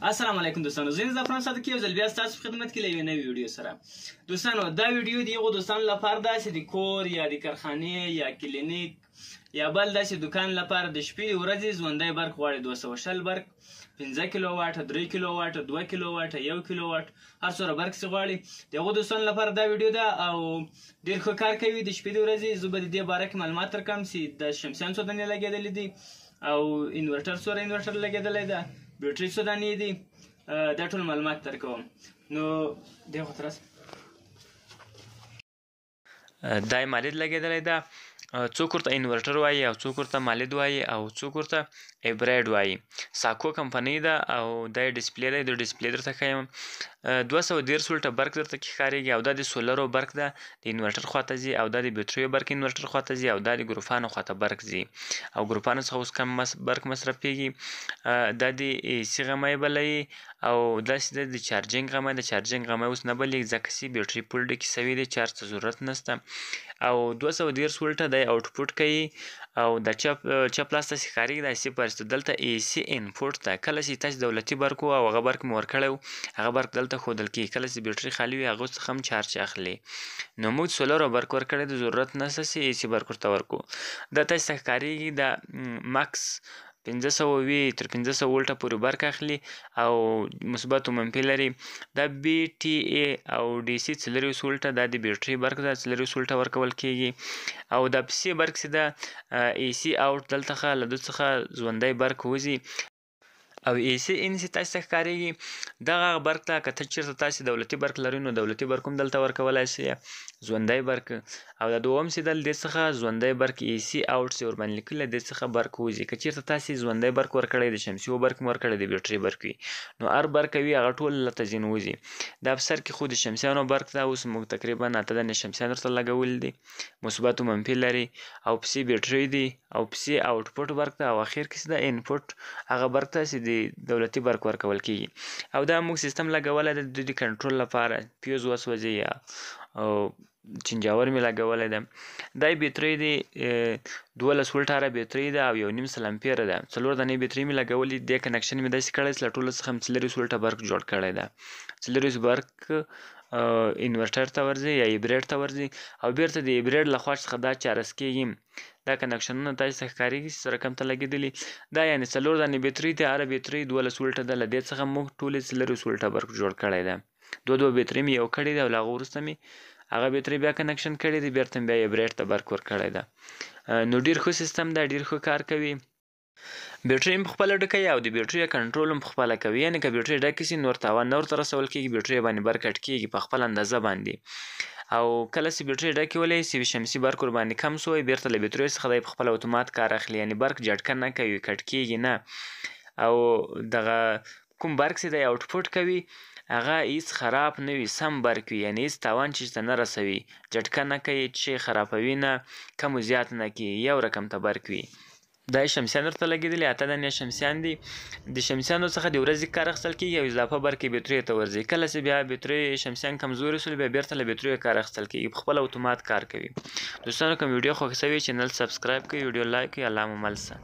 السلام علیکم دوستانو، زه زعفران صادقی یو ځل بیا ستاسو په خدمت کې له یوې نوې ویډیو سره. دوستانو دا ویډیو د هغو دوستانو لپاره داسې د کور یا د کارخانې یا کلینیک یا بل داسې دکان لپاره د شپې د ورځې ژوندی برق غواړي. 220 برق، 15 کیلو واټه، 3 کیلو واټه، 2 کیلو واټه، 1 کیلو واټ، هر څومره برق چې غواړي د هغو دوستانو لپاره دا ویډیو ده او ډېر ښه کار کوي. د شپې د ورځې زه به د دې باره کې معلومات درکړم چې د شمسیان څو دانې لګېدلې دي او انورټر څومره انورټر لګېدلی ده، بیټرۍ څو دانې دي، دا ټول معلومات درکوم. نو دې خواته راسه. دا یې مالید لګېدلی ده، څوک ورته انورټر وایي او څوک ورته مالید وایي او څوک ورته ایبراید وایي. ساکو کمپنۍ ده او دا یې ډسپلې دی. د ډسپلې درته ښیم 213 ولټه برق درته کې ښکارېږي او دا د سولرو برق ده، د انورټر خواته ځي او دا د بیټریو برق انورټر خواته ځي او دا د ګروپانو خواته برق ځي او ګروپانو څخه اوس کم برق مصرفېږي. دا د AC غمی بلوي او داسې ده د چارجنګ غمی. د چارجنګ غمی اوس نه بلېږي ځکه چې بیټرۍ فول ډکې سوي دی، چارج ته ضرورت نشته. او 213 ولټه دی آوټپوټ کوي او دا چپ لاس ته ښکارېږي دا صفر. دلته AC انپوټ ده. کله چې تاسو دولتي برق و او هغه برق مې ورکړی و هغه برق دلته ښودل کېږي. کله چې بیټرۍ خالي وي هغو څخه هم چارج اخلي. نو موږ سولرو برق ورکړی د ضرورت نشته چې AC برق ورته ورکړو. دا تاسو ته ښکارېږي دا ماکس 520 تر 500 ولټه پورې برق اخلي او مثبت و منفي لري. دا BTA او DC 420 ولټه دا د بیټرۍ برق ده، 420 ولټه ورکول کېږي. او دا PC برق چې ده AC آوټ دلته ښه له ده څخه ژوندی برق وځي او AC ان چې تاسو ته ښکارېږي دغه برق ته که ته چېرته تاسې دولتي برق لرئ نو دولتي برق هم دلته ورکولی شئ، ژوندی برق. او دا دوم چې ده له دې څخه ژوندی برق AC آوټ چې ورباندې لیکلي له دې څخه برق وځي. که چېرته تاسې ژوندی برق ورکړی د شمسیو برق مې ورکړی د بیټرۍ برق وي نو هر برق وي هغه ټول هلته ځینې وځي. دا په سر کې خو د شمسیانو برق ده. اوس موږ تقریبا 8 دانې شمسیان ورته لګولي دي، مثبت و منفي لري او PC بیټرۍ دي او PC آوټپوټ برق ده او اخر کې چې ده انپوټ هغه برق ته چې د دولتي برق ورکول کېږي. او دا موږ سیستم لګولی دی د دې کنټرول لپاره. فیوز وسوځي یا چنجاور مې لګولی ده. دا یې بیټرۍ دی 12 ولټه هره بیټرۍ ده او 1.5 سل امپیره ده. 4 دانې بیټرۍ مې لګولي. دې کنکشن مې داسې کړی چې له ټولو څخه مې 420 ولټه برق جوړ کړی ده. 420 برق انورټر ته ورځي یا ایبریډ ته ورځي او بیرته د ایبریډ له خوا څخه دا چارج کېږي. دا کنکشنونه تاسو ته ښکارېږي چې څه رقم ته لګېدلي. دا یعنې 4 دانې بیټرۍ دي، هره بیټرۍ 12 ولټه ده. له دې څخه موږ ټولې 420 ولټه برق جوړ کړی ده. دوه بیټرۍ مې یو کړې ده او له هغه وروسته مې هغه بیټرۍ بیا کنکشن کړې دي، بیرته مې بیا ایبریډ ته برق ورکړی ده. نو ډېر ښه سیستم ده، ډېر ښه کار کوي. بیټرۍ هم پخپله ډکوي او د بیټرۍ کنټرول هم پخپله کوي. یعنې که بیټرۍ ډکې سي نور تاوان نه ورته رسول کېږي، بیټرۍ باندې برق کټ کېږي په خپله اندازه باندې. او کله چې بیټرۍ ډکې ولې سي شمسي برق ورباندې کم سوی بیرته له بیټریو څخه دی پخپله اتومات کار اخلي، یعنې برق جټکه نه کوي، کټ کېږي نه. او دغه کوم برق چې دی آوټپوټ کوي هغه هیڅ خراب نه وي، سم برق وي، یعنې هیڅ تاوان چې ته نه رسوي، جټکه نه کوي، شی خرابوي نه، کم و زیات نه کوي، یو رقم ته برق وي. دا یې شمسیان ورته لګېدلي 8 دانې شمسیان دي. د شمسیانو څخه د ورځې کار اخیستل کېږي او اضافه برق یې بیټریو ته ورځي. کله چې بیا بیټرۍ شمسیان کمزوري سول بیا بیرته له بیټریو کار اخیستل کېږي، پخپله اتومات کار کوي. دوستانو کوم ویډیو خوښ شوې چینل سبسکرایب کړئ، ویډیو لایک کړئ. الله مو مل شه.